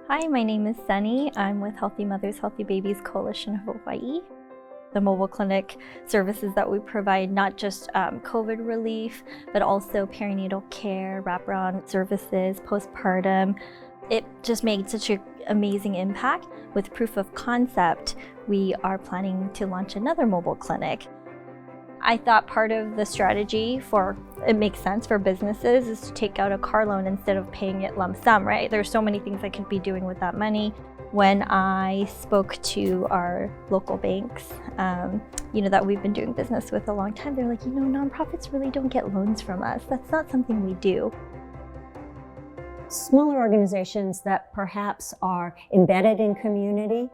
Hi, my name is Sunny. I'm with Healthy Mothers, Healthy Babies Coalition of Hawaii. The mobile clinic services that we provide, not just COVID relief, but also perinatal care, wraparound services, postpartum. It just made such an amazing impact. With proof of concept, we are planning to launch another mobile clinic. I thought part of the strategy for it makes sense for businesses is to take out a car loan instead of paying it lump sum, right? There's so many things I could be doing with that money. When I spoke to our local banks, that we've been doing business with a long time, they're like, nonprofits really don't get loans from us. That's not something we do. Smaller organizations that perhaps are embedded in community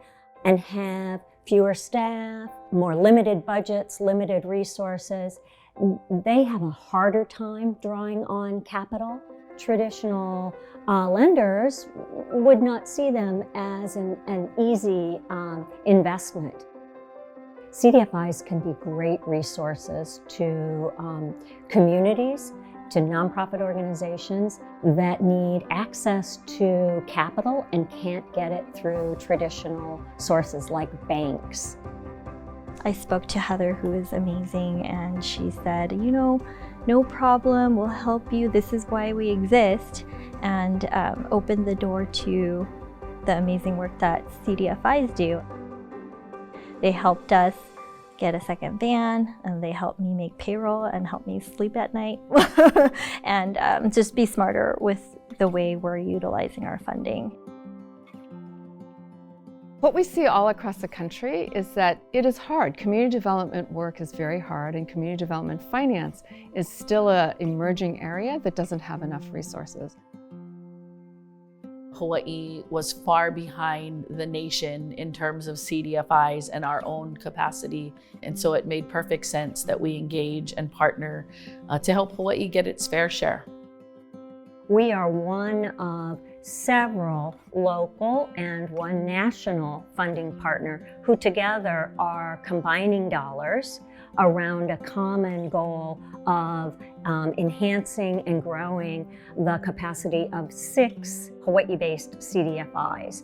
and have fewer staff, more limited budgets, limited resources, they have a harder time drawing on capital. Traditional lenders would not see them as an easy investment. CDFIs can be great resources to communities, to nonprofit organizations that need access to capital and can't get it through traditional sources like banks. I spoke to Heather, who is amazing, and she said, no problem, we'll help you. This is why we exist, and opened the door to the amazing work that CDFIs do. They helped us get a second van, and they helped me make payroll and help me sleep at night and just be smarter with the way we're utilizing our funding. What we see all across the country is that it is hard. Community development work is very hard, and community development finance is still an emerging area that doesn't have enough resources. Hawaii was far behind the nation in terms of CDFIs and our own capacity. And so it made perfect sense that we engage and partner to help Hawaii get its fair share. We are one of several local and one national funding partner who together are combining dollars around a common goal of enhancing and growing the capacity of 6 Hawaii-based CDFIs.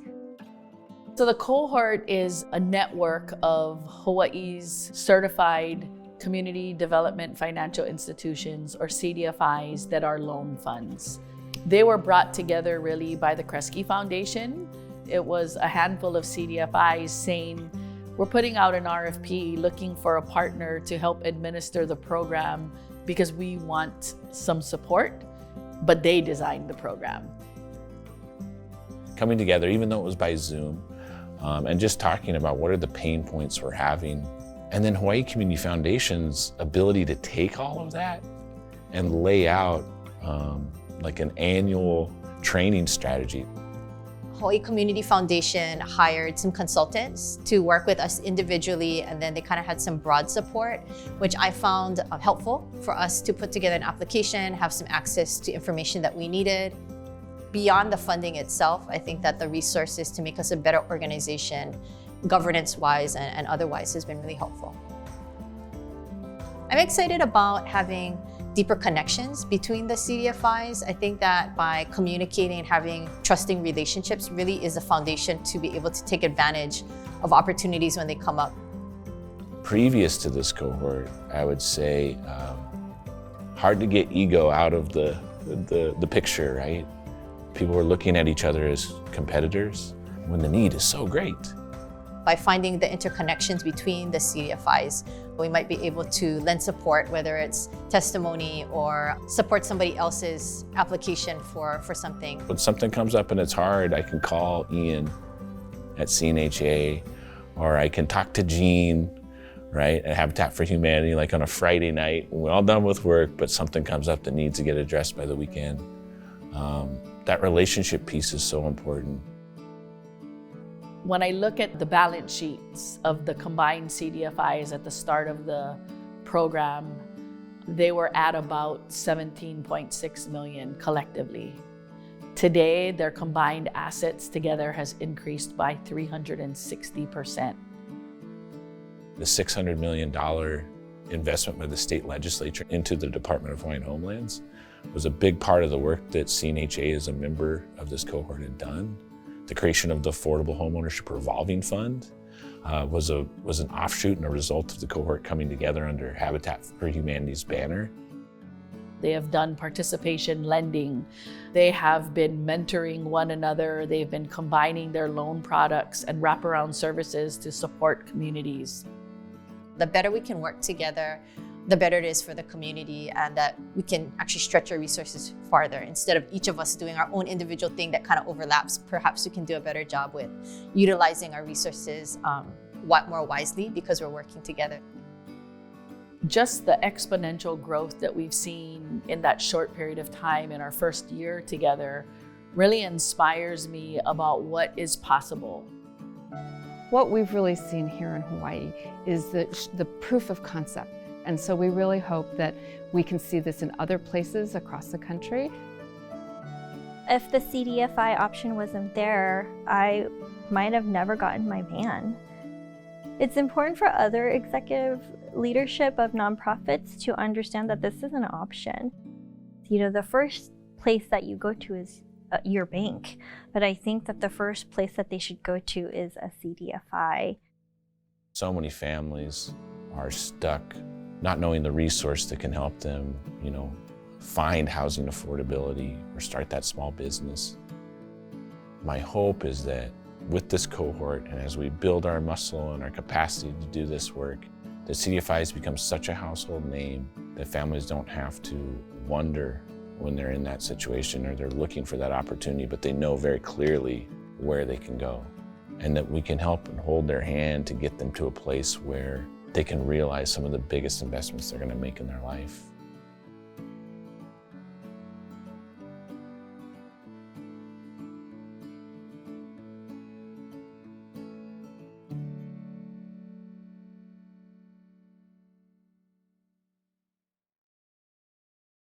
So the cohort is a network of Hawaii's certified community development financial institutions, or CDFIs, that are loan funds. They were brought together really by the Kresge Foundation. It was a handful of CDFIs saying, we're putting out an RFP looking for a partner to help administer the program because we want some support, but they designed the program. Coming together, even though it was by Zoom, and just talking about what are the pain points we're having. And then Hawaii Community Foundation's ability to take all of that and lay out like an annual training strategy. Hawaii Community Foundation hired some consultants to work with us individually, and then they kind of had some broad support, which I found helpful for us to put together an application, have some access to information that we needed. Beyond the funding itself, I think that the resources to make us a better organization, governance-wise and otherwise, has been really helpful. I'm excited about having deeper connections between the CDFIs. I think that by communicating and having trusting relationships really is a foundation to be able to take advantage of opportunities when they come up. Previous to this cohort, I would say hard to get ego out of the picture, right? People were looking at each other as competitors when the need is so great. By finding the interconnections between the CDFIs, we might be able to lend support, whether it's testimony or support somebody else's application for something. When something comes up and it's hard, I can call Ian at CNHA, or I can talk to Jean, right, at Habitat for Humanity, like on a Friday night when we're all done with work, but something comes up that needs to get addressed by the weekend. That relationship piece is so important. When I look at the balance sheets of the combined CDFIs at the start of the program, they were at about 17.6 million collectively. Today, their combined assets together has increased by 360%. The $600 million investment by the state legislature into the Department of Hawaiian Homelands was a big part of the work that CNHA as a member of this cohort had done. The creation of the Affordable Homeownership Revolving Fund was an offshoot and a result of the cohort coming together under Habitat for Humanity's banner. They have done participation lending. They have been mentoring one another. They've been combining their loan products and wraparound services to support communities. The better we can work together, the better it is for the community, and that we can actually stretch our resources farther. Instead of each of us doing our own individual thing that kind of overlaps, perhaps we can do a better job with utilizing our resources more wisely because we're working together. Just the exponential growth that we've seen in that short period of time in our first year together really inspires me about what is possible. What we've really seen here in Hawaii is the proof of concept. And so we really hope that we can see this in other places across the country. If the CDFI option wasn't there, I might have never gotten my van. It's important for other executive leadership of nonprofits to understand that this is an option. You know, the first place that you go to is your bank, but I think that the first place that they should go to is a CDFI. So many families are stuck not knowing the resource that can help them, find housing affordability or start that small business. My hope is that with this cohort, and as we build our muscle and our capacity to do this work, the CDFIs become such a household name that families don't have to wonder when they're in that situation or they're looking for that opportunity, but they know very clearly where they can go. And that we can help and hold their hand to get them to a place where they can realize some of the biggest investments they're going to make in their life.